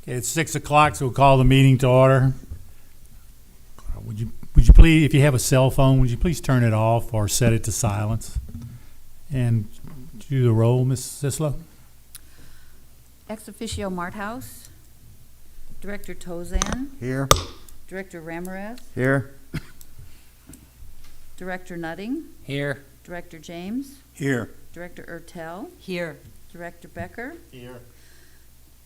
It's 6 o'clock, so we'll call the meeting to order. Would you please, if you have a cell phone, would you please turn it off or set it to silence? And do the roll, Ms. Sislo. Ex officio Marthouse, Director Tozan, Here. Director Ramirez, Here. Director Nutting, Here. Director James, Here. Director Ertel, Here. Director Becker, Here.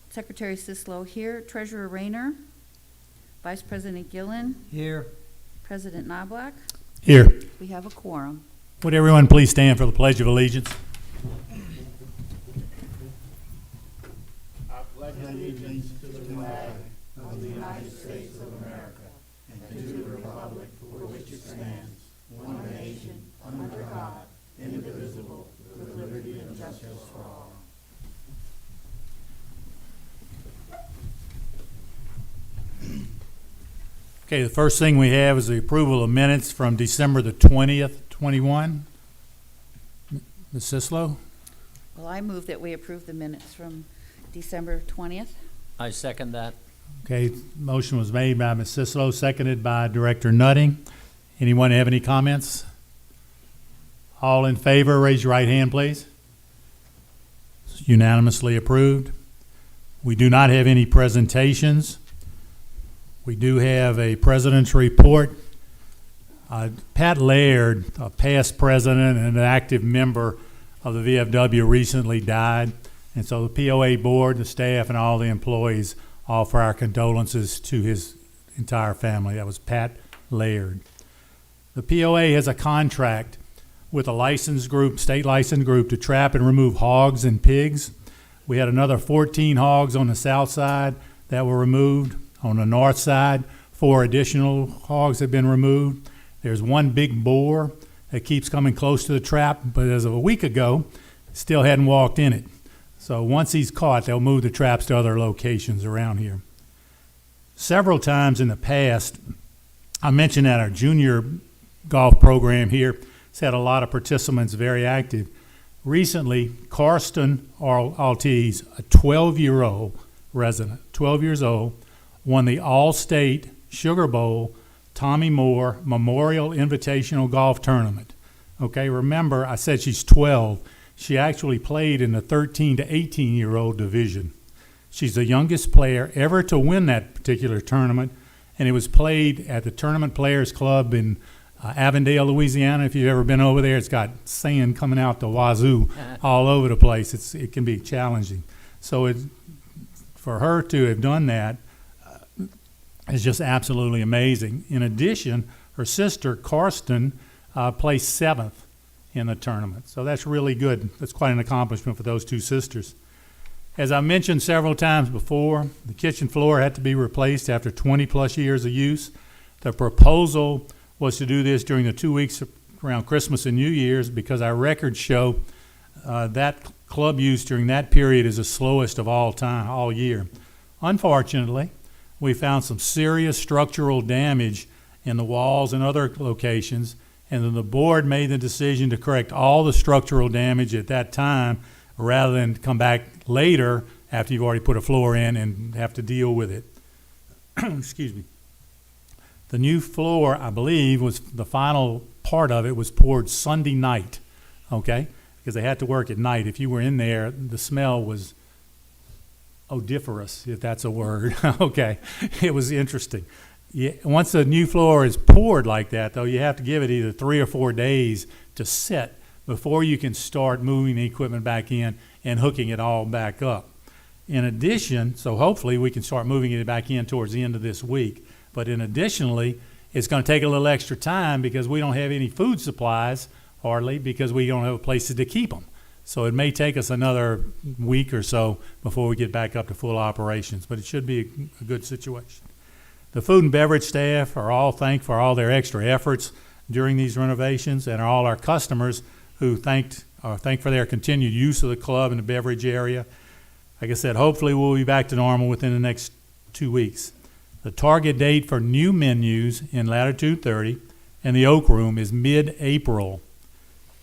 Secretary Sislo here, Treasurer Rayner, Vice President Gillen, Here. President Knobloch. Here. We have a quorum. Would everyone please stand for the Pledge of Allegiance? I pledge allegiance to the flag of the United States of America and to the republic for which it stands, one nation, under God, indivisible, with liberty and justice for all. Okay, the first thing we have is the approval of minutes from December the 20th, 21. Ms. Sislo? Well, I move that we approve the minutes from December 20th. I second that. Okay, motion was made by Ms. Sislo, seconded by Director Nutting. Anyone have any comments? All in favor, raise your right hand, please. It's unanimously approved. We do not have any presentations. We do have a president's report. Pat Laird, a past president and an active member of the VFW, recently died. And so the POA board, the staff, and all the employees offer our condolences to his entire family. That was Pat Laird. The POA has a contract with a licensed group, state licensed group, to trap and remove hogs and pigs. We had another 14 hogs on the south side that were removed. On the north side, 4 additional hogs have been removed. There's one big boar that keeps coming close to the trap, but as of a week ago, still hadn't walked in it. So once he's caught, they'll move the traps to other locations around here. Several times in the past, I mentioned that our junior golf program here has had a lot of participants very active. Recently, Karsten Altiz, a 12-year-old resident, 12 years old, won the All-State Sugar Bowl Tommy Moore Memorial Invitational Golf Tournament. Okay, remember I said she's 12. She actually played in the 13 to 18-year-old division. She's the youngest player ever to win that particular tournament, and it was played at the Tournament Players Club in Avondale, Louisiana. If you've ever been over there, it's got sand coming out the wazoo all over the place. It can be challenging. So for her to have done that, is just absolutely amazing. In addition, her sister, Karsten, placed 7th in the tournament. So that's really good. That's quite an accomplishment for those two sisters. As I mentioned several times before, the kitchen floor had to be replaced after 20-plus years of use. The proposal was to do this during the 2 weeks around Christmas and New Year's because our records show that club use during that period is the slowest of all time, all year. Unfortunately, we found some serious structural damage in the walls and other locations, and then the board made the decision to correct all the structural damage at that time rather than come back later after you've already put a floor in and have to deal with it. Excuse me. The new floor, I believe, was the final part of it was poured Sunday night, okay, because they had to work at night. If you were in there, the smell was odoriferous, if that's a word. Okay, it was interesting. Yeah, once the new floor is poured like that, though, you have to give it either 3 or 4 days to set before you can start moving the equipment back in and hooking it all back up. In addition, so hopefully we can start moving it back in towards the end of this week. But additionally, it's going to take a little extra time because we don't have any food supplies, hardly, because we don't have places to keep them. So it may take us another week or so before we get back up to full operations, but it should be a good situation. The food and beverage staff are all thanked for all their extra efforts during these renovations, and all our customers who thanked for their continued use of the club and the beverage area. Like I said, hopefully we'll be back to normal within the next 2 weeks. The target date for new menus in Latitude 30 and the Oak Room is mid-April.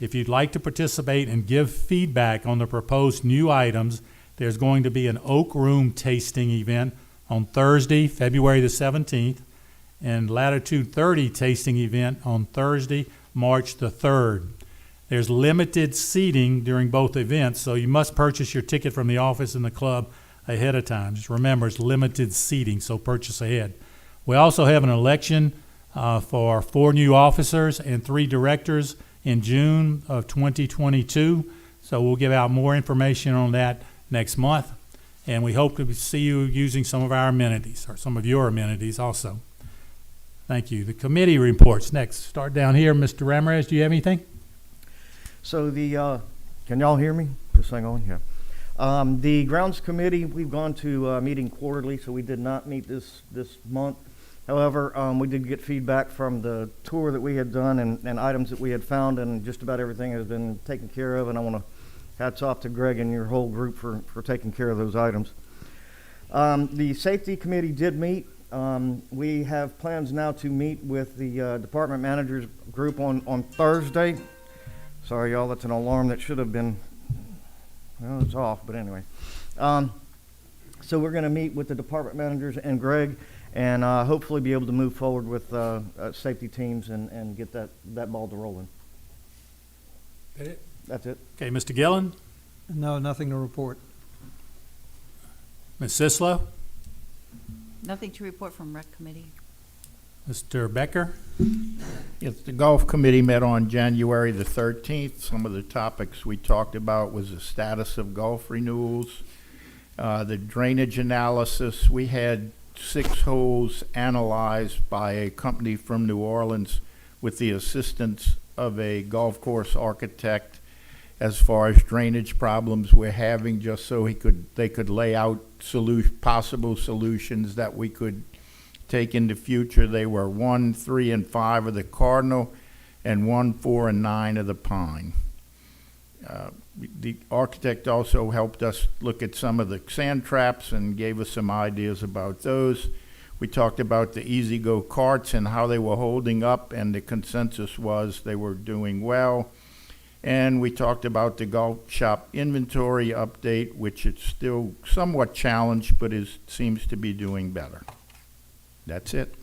If you'd like to participate and give feedback on the proposed new items, there's going to be an Oak Room tasting event on Thursday, February the 17th, and Latitude 30 tasting event on Thursday, March the 3rd. There's limited seating during both events, so you must purchase your ticket from the office in the club ahead of time. Just remember, it's limited seating, so purchase ahead. We also have an election for 4 new officers and 3 directors in June of 2022. So we'll give out more information on that next month. And we hope to see you using some of our amenities, or some of your amenities also. Thank you. The committee reports next. Start down here. Mr. Ramirez, do you have anything? So can y'all hear me? Just hang on, yeah. The grounds committee, we've gone to meeting quarterly, so we did not meet this month. However, we did get feedback from the tour that we had done and items that we had found, and just about everything has been taken care of, and I want to hats off to Greg and your whole group for taking care of those items. The safety committee did meet. We have plans now to meet with the department managers group on Thursday. Sorry, y'all, that's an alarm that should have been, well, it's off, but anyway. So we're going to meet with the department managers and Greg, and hopefully be able to move forward with safety teams and get that ball to rolling. That it? That's it. Okay, Mr. Gillen, No, nothing to report. Ms. Sislo, Nothing to report from Rec Committee. Mr. Becker. Yes, the golf committee met on January the 13th. Some of the topics we talked about was the status of golf renewals, the drainage analysis. We had 6 holes analyzed by a company from New Orleans with the assistance of a golf course architect as far as drainage problems we're having, just so they could lay out possible solutions that we could take in the future. They were 1, 3, and 5 of the Cardinal, and 1, 4, and 9 of the Pine. The architect also helped us look at some of the sand traps and gave us some ideas about those. We talked about the Easy-Go carts and how they were holding up, and the consensus was they were doing well. And we talked about the golf shop inventory update, which is still somewhat challenged, but seems to be doing better. That's it.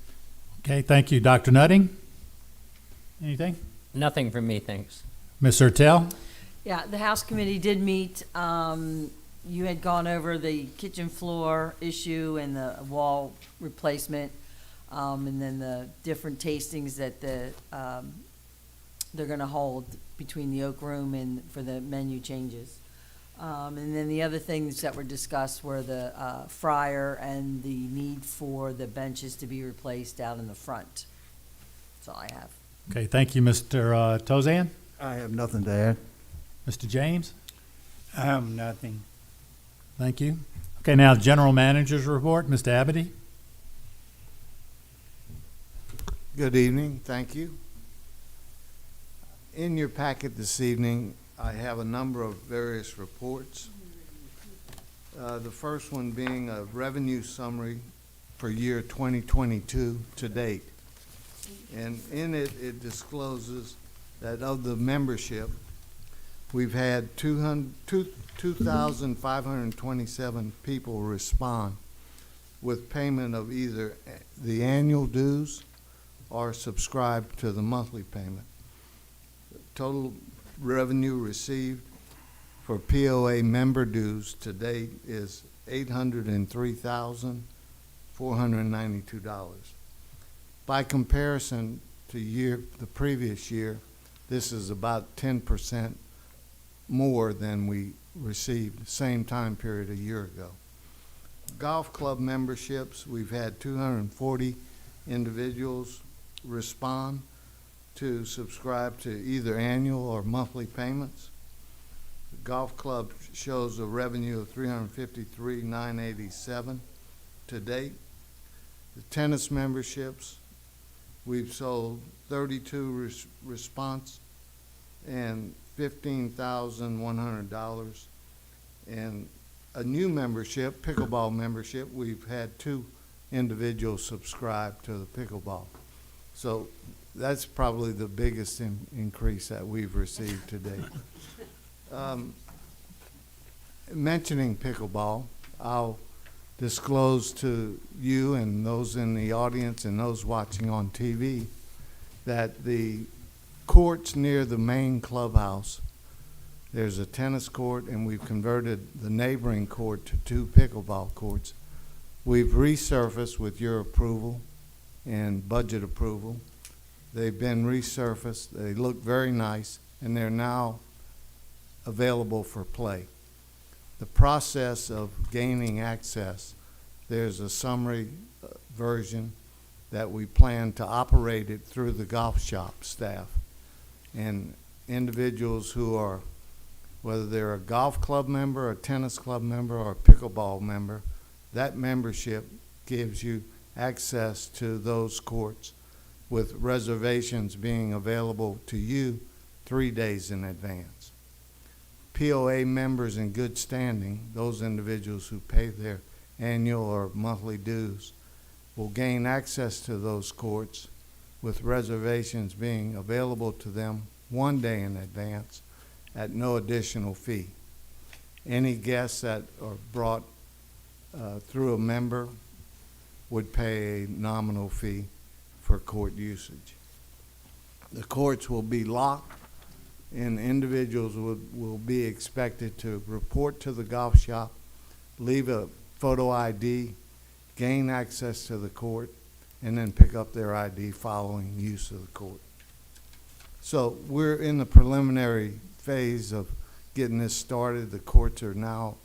Okay, thank you. Dr. Nutting? Anything? Nothing from me, thanks. Ms. Ertel? Yeah, the House Committee did meet. You had gone over the kitchen floor issue and the wall replacement, and then the different tastings that they're going to hold between the Oak Room and for the menu changes. And then the other things that were discussed were the fryer and the need for the benches to be replaced out in the front. That's all I have. Okay, thank you, Mr. Tozan. I have nothing to add. Mr. James? I have nothing. Thank you. Okay, now General Manager's report. Mr. Abity? Good evening, thank you. In your packet this evening, I have a number of various reports. The first one being a revenue summary for year 2022 to date. And in it, it discloses that of the membership, we've had 2,527 people respond with payment of either the annual dues or subscribe to the monthly payment. Total revenue received for POA member dues to date is $803,492. By comparison to the previous year, this is about 10% more than we received same time period a year ago. Golf club memberships, we've had 240 individuals respond to subscribe to either annual or monthly payments. The golf club shows a revenue of $353,987 to date. The tennis memberships, we've sold 32 response and $15,100. And a new membership, pickleball membership, we've had 2 individuals subscribe to the pickleball. So that's probably the biggest increase that we've received to date. Mentioning pickleball, I'll disclose to you and those in the audience and those watching on TV that the courts near the main clubhouse, there's a tennis court, and we've converted the neighboring court to 2 pickleball courts. We've resurfaced with your approval and budget approval. They've been resurfaced. They look very nice, and they're now available for play. The process of gaining access, there's a summary version that we plan to operate it through the golf shop staff. And individuals who are, whether they're a golf club member, a tennis club member, or a pickleball member, that membership gives you access to those courts, with reservations being available to you 3 days in advance. POA members in good standing, those individuals who pay their annual or monthly dues, will gain access to those courts with reservations being available to them 1 day in advance at no additional fee. Any guests that are brought through a member would pay a nominal fee for court usage. The courts will be locked, and individuals will be expected to report to the golf shop, leave a photo ID, gain access to the court, and then pick up their ID following use of the court. So we're in the preliminary phase of getting this started. The courts are now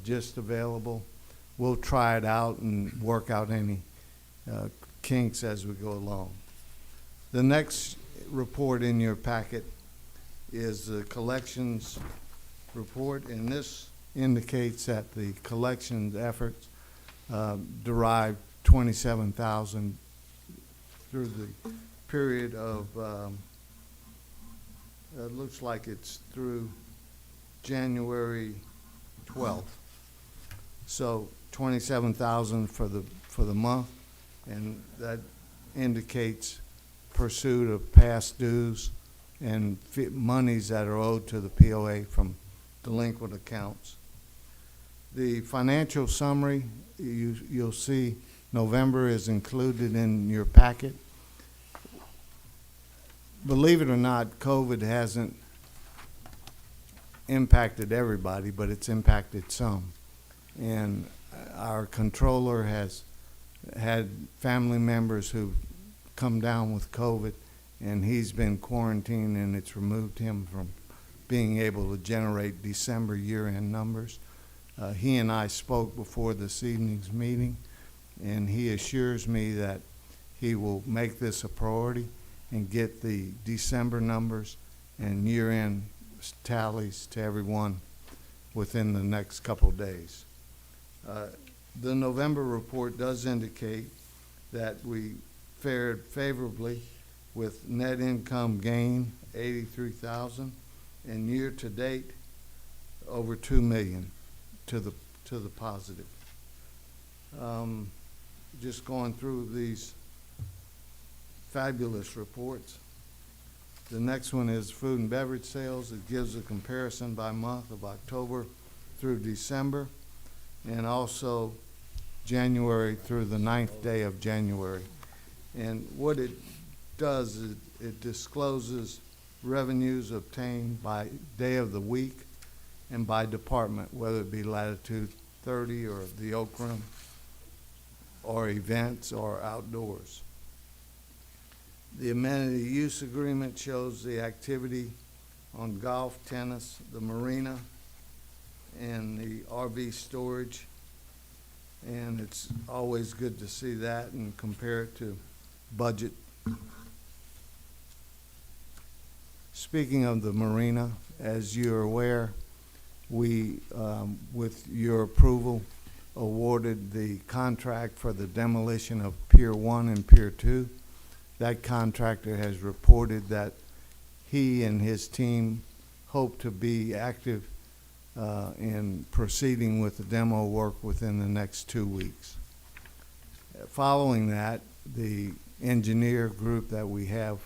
just available. We'll try it out and work out any kinks as we go along. The next report in your packet is the collections report, and this indicates that the collections efforts derived $27,000 through the period of, it looks like it's through January 12th. So $27,000 for the month, and that indicates pursuit of past dues and monies that are owed to the POA from delinquent accounts. The financial summary, you'll see November is included in your packet. Believe it or not, COVID hasn't impacted everybody, but it's impacted some. And our controller has had family members who've come down with COVID, and he's been quarantined, and it's removed him from being able to generate December year-end numbers. He and I spoke before this evening's meeting, and he assures me that he will make this a priority and get the December numbers and year-end tallies to everyone within the next couple of days. The November report does indicate that we fared favorably with net income gain, $83,000, and year-to-date, over $2 million to the positive. Just going through these fabulous reports. The next one is food and beverage sales. It gives a comparison by month of October through December, and also January through the 9th day of January. And what it does is it discloses revenues obtained by day of the week and by department, whether it be Latitude 30 or the Oak Room or events or outdoors. The amenity use agreement shows the activity on golf, tennis, the marina, and the RV storage. And it's always good to see that and compare it to budget. Speaking of the marina, as you're aware, we, with your approval, awarded the contract for the demolition of Pier 1 and Pier 2. That contractor has reported that he and his team hope to be active in proceeding with the demo work within the next 2 weeks. Following that, the engineer group that we have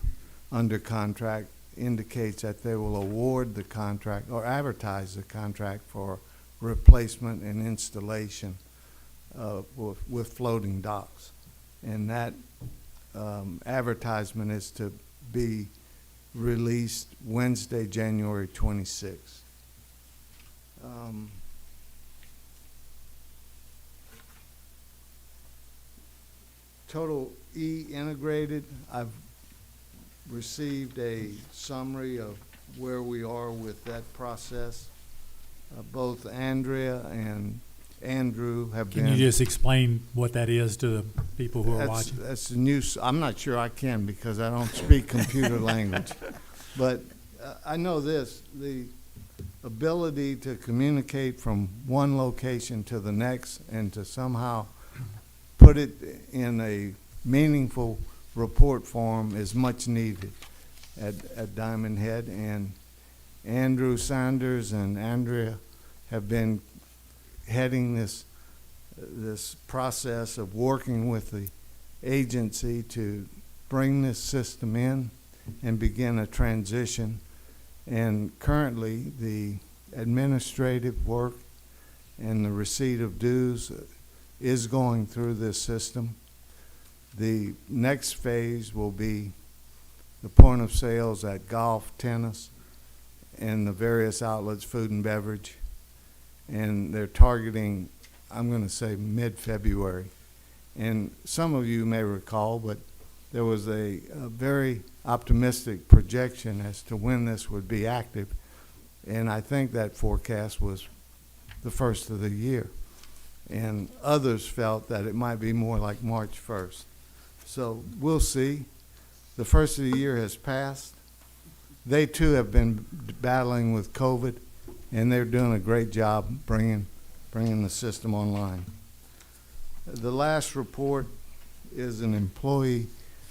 under contract indicates that they will award the contract or advertise the contract for replacement and installation with floating docks. And that advertisement is to be released Wednesday, January 26th. Total E integrated, I've received a summary of where we are with that process. Both Andrea and Andrew have been. Can you just explain what that is to the people who are watching? That's the news. I'm not sure I can because I don't speak computer language. But I know this, the ability to communicate from one location to the next and to somehow put it in a meaningful report form is much needed at Diamondhead. And Andrew Sanders and Andrea have been heading this process of working with the agency to bring this system in and begin a transition. And currently, the administrative work and the receipt of dues is going through this system. The next phase will be the point of sales at golf, tennis, and the various outlets, food and beverage. And they're targeting, I'm going to say, mid-February. And some of you may recall, but there was a very optimistic projection as to when this would be active. And I think that forecast was the first of the year. And others felt that it might be more like March 1st. So we'll see. The first of the year has passed. They too have been battling with COVID, and they're doing a great job bringing the system online. The last report is an employee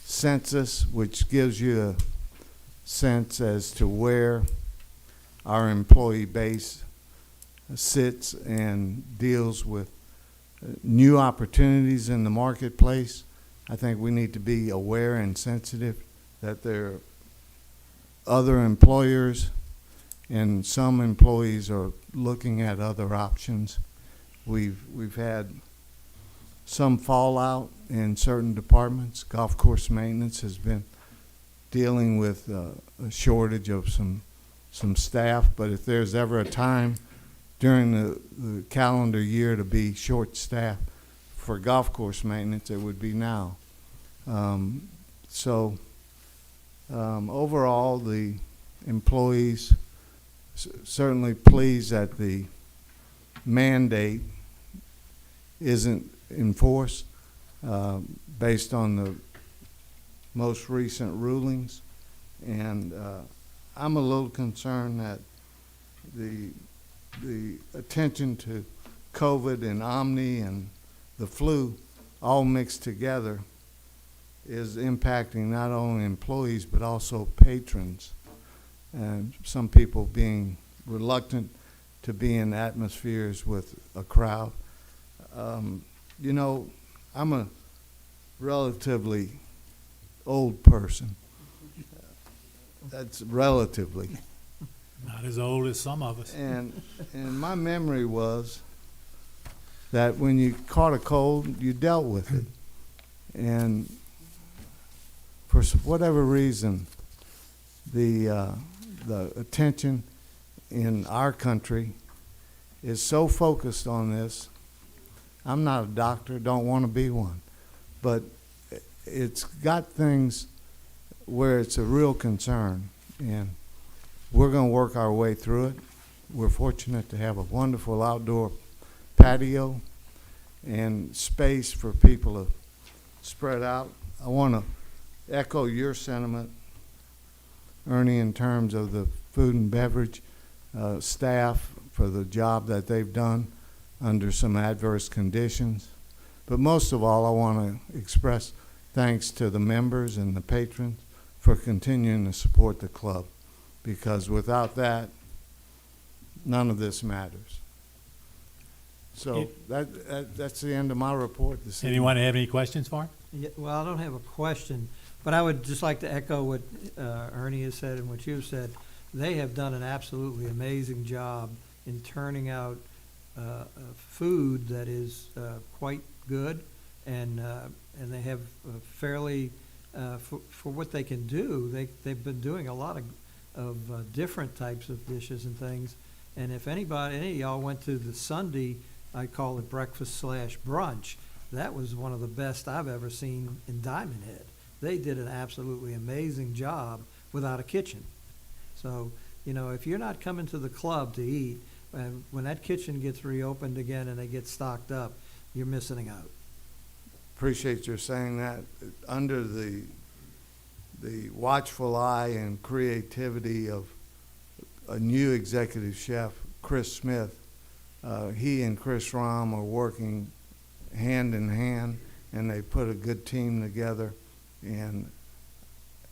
census, which gives you a sense as to where our employee base sits and deals with new opportunities in the marketplace. I think we need to be aware and sensitive that there are other employers and some employees are looking at other options. We've had some fallout in certain departments. Golf course maintenance has been dealing with a shortage of some staff, but if there's ever a time during the calendar year to be short-staffed for golf course maintenance, it would be now. Overall, the employees certainly pleased that the mandate isn't enforced based on the most recent rulings. And I'm a little concerned that the attention to COVID and Omni and the flu all mixed together is impacting not only employees but also patrons, and some people being reluctant to be in atmospheres with a crowd. You know, I'm a relatively old person. That's relatively. Not as old as some of us. And my memory was that when you caught a cold, you dealt with it. And for whatever reason, the attention in our country is so focused on this. I'm not a doctor, don't want to be one, but it's got things where it's a real concern, and we're going to work our way through it. We're fortunate to have a wonderful outdoor patio and space for people to spread out. I want to echo your sentiment, Ernie, in terms of the food and beverage staff for the job that they've done under some adverse conditions. But most of all, I want to express thanks to the members and the patrons for continuing to support the club, because without that, none of this matters. So that's the end of my report this evening. Anyone have any questions for him? Yeah, well, I don't have a question, but I would just like to echo what Ernie has said and what you've said. They have done an absolutely amazing job in turning out food that is quite good, and they have fairly, for what they can do, they've been doing a lot of different types of dishes and things. And if any of y'all went to the Sunday, I call it breakfast / brunch, that was one of the best I've ever seen in Diamondhead. They did an absolutely amazing job without a kitchen. So, if you're not coming to the club to eat, when that kitchen gets reopened again and they get stocked up, you're missing out. Appreciate your saying that. Under the watchful eye and creativity of a new executive chef, Chris Smith, he and Chris Rahm are working hand in hand, and they put a good team together. And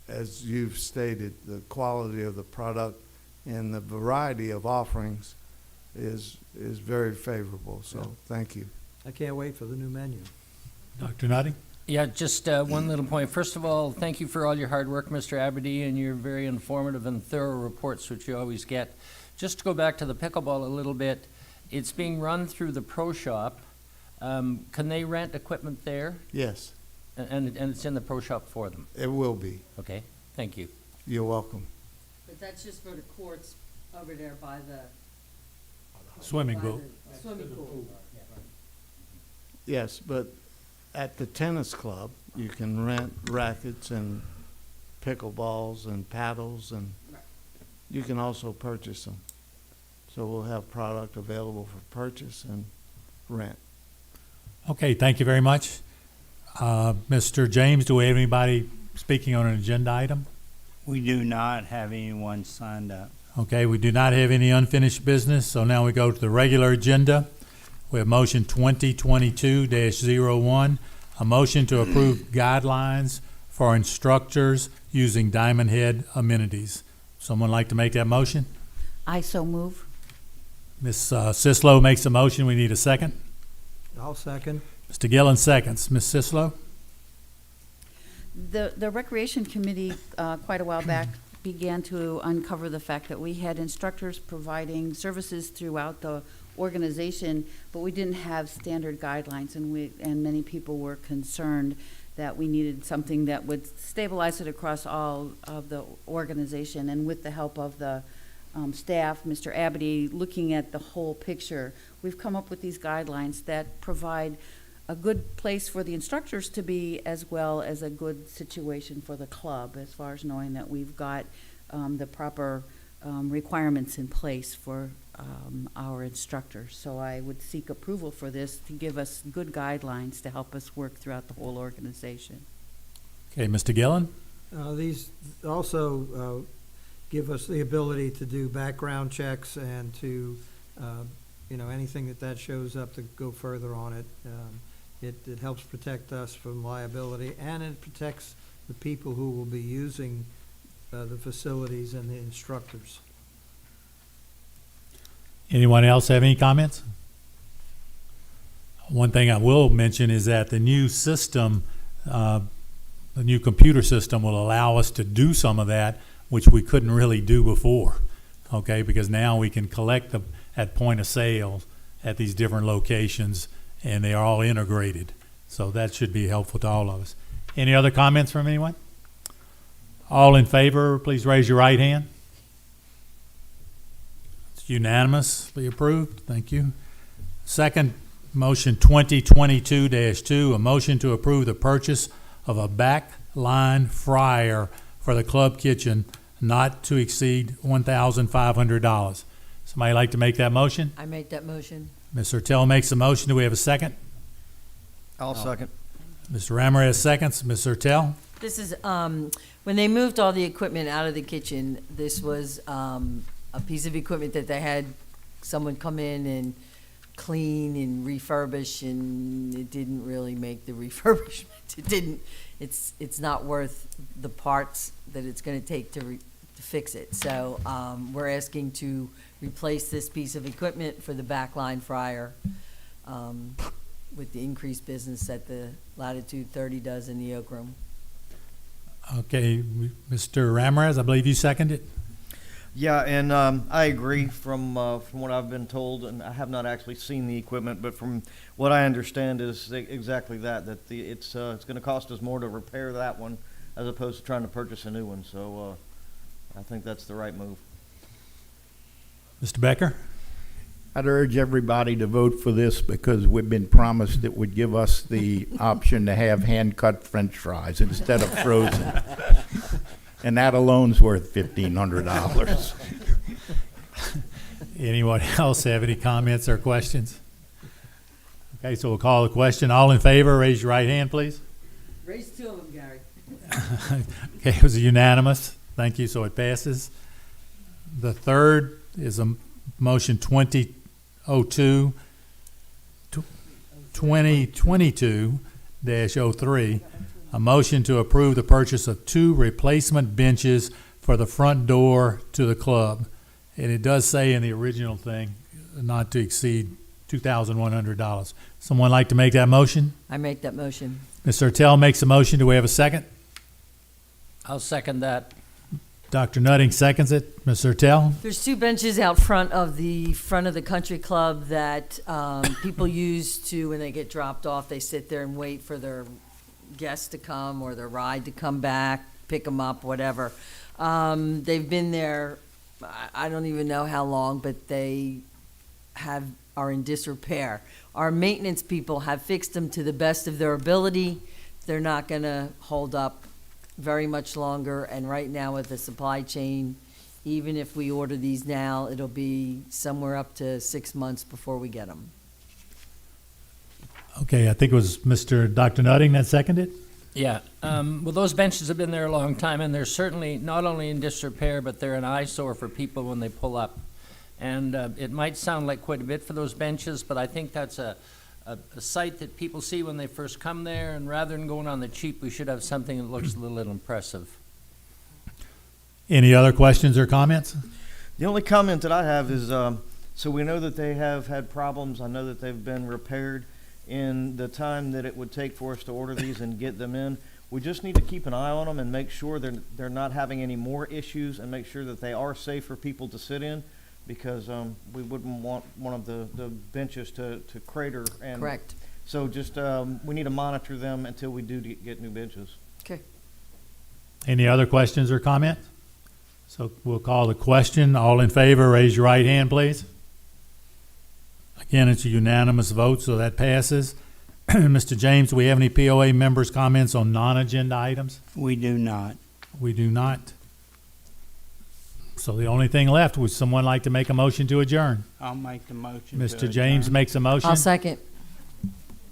as you've stated, the quality of the product and the variety of offerings is very favorable. So Yeah. thank you. I can't wait for the new menu. Dr. Nutting? Yeah, just one little point. First of all, thank you for all your hard work, Mr. Aberdeen, and your very informative and thorough reports, which you always get. Just to go back to the pickleball a little bit, it's being run through the pro shop. Can they rent equipment there? Yes, And it's in the pro shop for them? it will be. Okay, thank you. You're welcome. But that's just for the courts over there by the. Swimming pool. Swimming pool. Yes, but at the tennis club, you can rent rackets and pickleballs and paddles, and you can also purchase them. So we'll have product available for purchase and rent. Okay, thank you very much. Mr. James, do we have anybody speaking on an agenda item? We do not have anyone signed up. Okay, we do not have any unfinished business, so now we go to the regular agenda. We have motion 2022-01, a motion to approve guidelines for instructors using Diamondhead amenities. Someone like to make that motion? I so move. Ms. Sislo makes a motion. We need a second. I'll second. Mr. Gillen seconds. Ms. Sislo? The Recreation Committee, quite a while back, began to uncover the fact that we had instructors providing services throughout the organization, but we didn't have standard guidelines, and many people were concerned that we needed something that would stabilize it across all of the organization. And with the help of the staff, Mr. Abity, looking at the whole picture, we've come up with these guidelines that provide a good place for the instructors to be, as well as a good situation for the club, as far as knowing that we've got the proper requirements in place for our instructors. So I would seek approval for this to give us good guidelines to help us work throughout the whole organization. Okay, Mr. Gillen? These also give us the ability to do background checks and to, anything that shows up to go further on it. It helps protect us from liability, and it protects the people who will be using the facilities and the instructors. Anyone else have any comments? One thing I will mention is that the new system, the new computer system, will allow us to do some of that, which we couldn't really do before, okay? Because now we can collect them at point of sale at these different locations, and they are all integrated. So that should be helpful to all of us. Any other comments from anyone? All in favor, please raise your right hand. It's unanimously approved. Thank you. Second, motion 2022-2, a motion to approve the purchase of a backline fryer for the club kitchen not to exceed $1,500. Somebody like to make that motion? I make that motion. Mr. Tell makes a motion. Do we have a second? I'll second. Mr. Ramirez seconds. Mr. Tell? This is, when they moved all the equipment out of the kitchen, this was a piece of equipment that they had someone come in and clean and refurbish, and it didn't really make the refurbishment. It's not worth the parts that it's gonna take to fix it. So, we're asking to replace this piece of equipment for the backline fryer, with the increased business that the Latitude 30 does in the Oak Room. Okay, Mr. Ramirez, I believe you seconded it. Yeah, and I agree from what I've been told, and I have not actually seen the equipment, but from what I understand is exactly that, it's gonna cost us more to repair that one as opposed to trying to purchase a new one, so I think that's the right move. Mr. Becker? I'd urge everybody to vote for this because we've been promised it would give us the option to have hand-cut French fries instead of frozen. And that alone's worth $1,500. Anyone else have any comments or questions? Okay, so we'll call the question. All in favor, raise your right hand, please. Raise two of them, Gary. Okay, it was unanimous. Thank you, so it passes. The third is a motion 2022-03, a motion to approve the purchase of 2 replacement benches for the front door to the club. And it does say in the original thing, not to exceed $2,100. Someone like to make that motion? I make that motion. Mr. Ertel makes a motion. Do we have a second? I'll second that. Dr. Nutting seconds it. Mr. Ertel? There's 2 benches out front of the country club that people use to, when they get dropped off, they sit there and wait for their guests to come or their ride to come back, pick them up, whatever. They've been there, I don't even know how long, but they are in disrepair. Our maintenance people have fixed them to the best of their ability. They're not going to hold up very much longer, and right now with the supply chain, even if we order these now, it'll be somewhere up to 6 months before we get them. Okay, I think it was Dr. Nutting that seconded. Yeah, well, those benches have been there a long time, and they're certainly not only in disrepair, but they're an eyesore for people when they pull up. And it might sound like quite a bit for those benches, but I think that's a sight that people see when they first come there, and rather than going on the cheap, we should have something that looks a little impressive. Any other questions or comments? The only comment that I have is, so we know that they have had problems. I know that they've been repaired. In the time that it would take for us to order these and get them in, we just need to keep an eye on them and make sure they're not having any more issues, and make sure that they are safe for people to sit in, because we wouldn't want one of the benches to crater. And Correct. so just we need to monitor them until we do get new benches. Okay. Any other questions or comments? So we'll call the question. All in favor, raise your right hand, please. Again, it's a unanimous vote, so that passes. Mr. James, do we have any POA members' comments on non-agenda items? We do not. We do not. So the only thing left, would someone like to make a motion to adjourn? I'll make the motion. Mr. James makes a motion. I'll second.